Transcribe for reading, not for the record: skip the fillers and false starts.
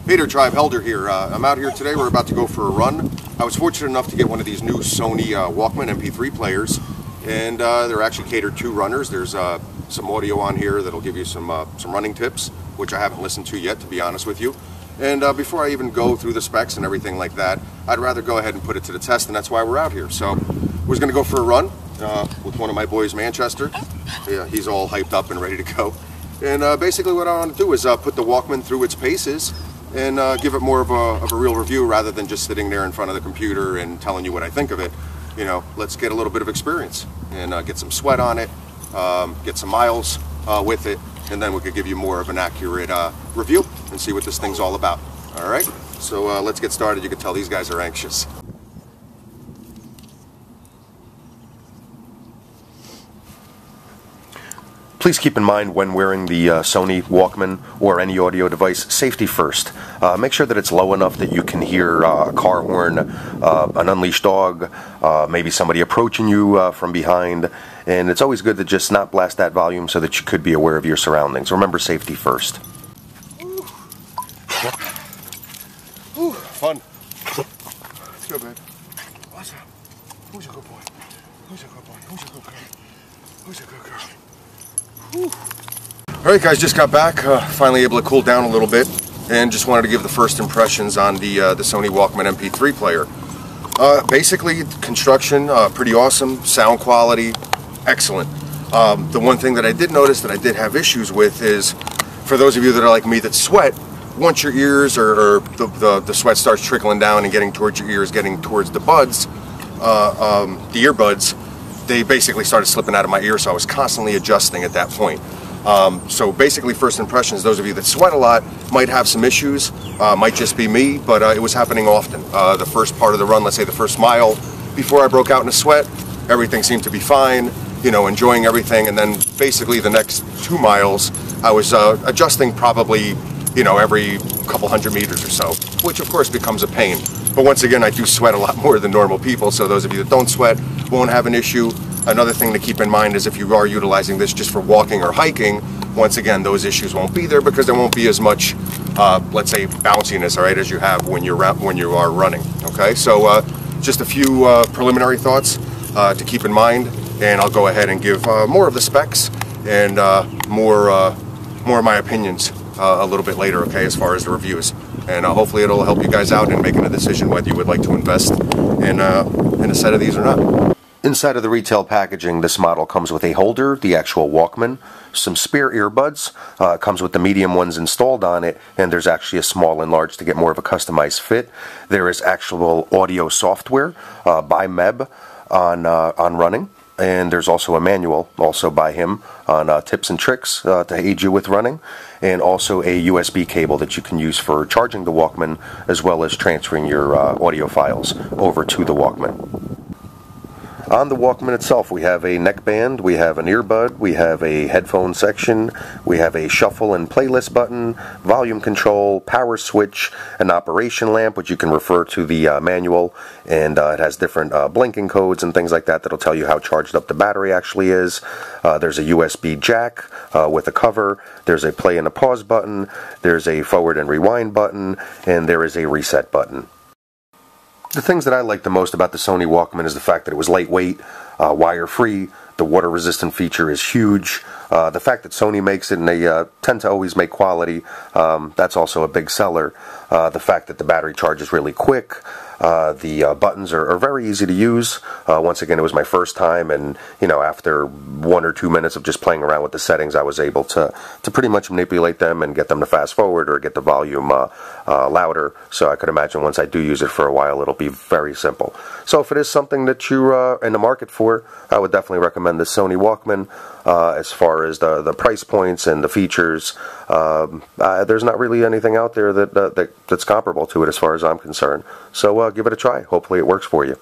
Hey there, Tribe Helder here. I'm out here today. We're about to go for a run. I was fortunate enough to get one of these new Sony Walkman MP3 players, and they're actually catered to runners. There's some audio on here that'll give you some running tips, which I haven't listened to yet, to be honest with you. And before I even go through the specs and everything like that, I'd rather go ahead and put it to the test, and that's why we're out here. So we're going to go for a run with one of my boys, Manchester. Yeah, he's all hyped up and ready to go. And basically what I want to do is put the Walkman through its paces and give it more of a real review rather than just sitting there in front of the computer and telling you what I think of it. You know, let's get a little bit of experience and get some sweat on it, get some miles with it, and then we could give you more of an accurate review and see what this thing's all about. All right, so let's get started. You can tell these guys are anxious. Please keep in mind when wearing the Sony Walkman or any audio device, safety first. Make sure that it's low enough that you can hear a car horn, an unleashed dog, maybe somebody approaching you from behind. And it's always good to just not blast that volume so that you could be aware of your surroundings. Remember, safety first. Ooh, fun. Let's go, babe. What's up? Who's a good boy? Who's a good boy? Who's a good girl? Who's a good girl? Alright guys, just got back, finally able to cool down a little bit, and just wanted to give the first impressions on the Sony Walkman MP3 player. Basically, construction, pretty awesome, sound quality, excellent. The one thing that I did notice that I did have issues with is, for those of you that are like me that sweat, once your ears or the sweat starts trickling down and getting towards your ears, getting towards the buds, the earbuds, they basically started slipping out of my ear, so I was constantly adjusting at that point. So basically, first impressions, those of you that sweat a lot might have some issues, might just be me, but it was happening often. The first part of the run, let's say the first mile, before I broke out in a sweat, everything seemed to be fine, you know, enjoying everything, and then basically the next 2 miles, I was adjusting probably, you know, every couple hundred meters or so, which of course becomes a pain. But once again, I do sweat a lot more than normal people, so those of you that don't sweat won't have an issue. Another thing to keep in mind is if you are utilizing this just for walking or hiking, once again, those issues won't be there because there won't be as much, let's say, bounciness, all right, as you have when you are running. Okay, so just a few preliminary thoughts to keep in mind, and I'll go ahead and give more of the specs and more of my opinions a little bit later, okay, as far as the reviews. And hopefully it'll help you guys out in making a decision whether you would like to invest in a set of these or not. Inside of the retail packaging, this model comes with a holder, the actual Walkman, some spare earbuds, comes with the medium ones installed on it, and there's actually a small and large to get more of a customized fit. There is actual audio software by Meb on running, and there's also a manual also by him on tips and tricks to aid you with running, and also a USB cable that you can use for charging the Walkman as well as transferring your audio files over to the Walkman. On the Walkman itself, we have a neck band, we have an earbud, we have a headphone section, we have a shuffle and playlist button, volume control, power switch, an operation lamp, which you can refer to the manual, and it has different blinking codes and things like that that'll tell you how charged up the battery actually is. There's a USB jack with a cover, there's a play and a pause button, there's a forward and rewind button, and there is a reset button. The things that I like the most about the Sony Walkman is the fact that it was lightweight, wire-free, the water-resistant feature is huge, the fact that Sony makes it and they tend to always make quality, that's also a big seller. The fact that the battery charge is really quick, the buttons are very easy to use. Once again, it was my first time, and you know, after 1 or 2 minutes of just playing around with the settings, I was able to pretty much manipulate them and get them to fast forward or get the volume louder. So I could imagine once I do use it for a while, it'll be very simple. So if it is something that you're in the market for, I would definitely recommend the Sony Walkman. As far as the price points and the features, there's not really anything out there that's comparable to it as far as I'm concerned. So give it a try. Hopefully it works for you.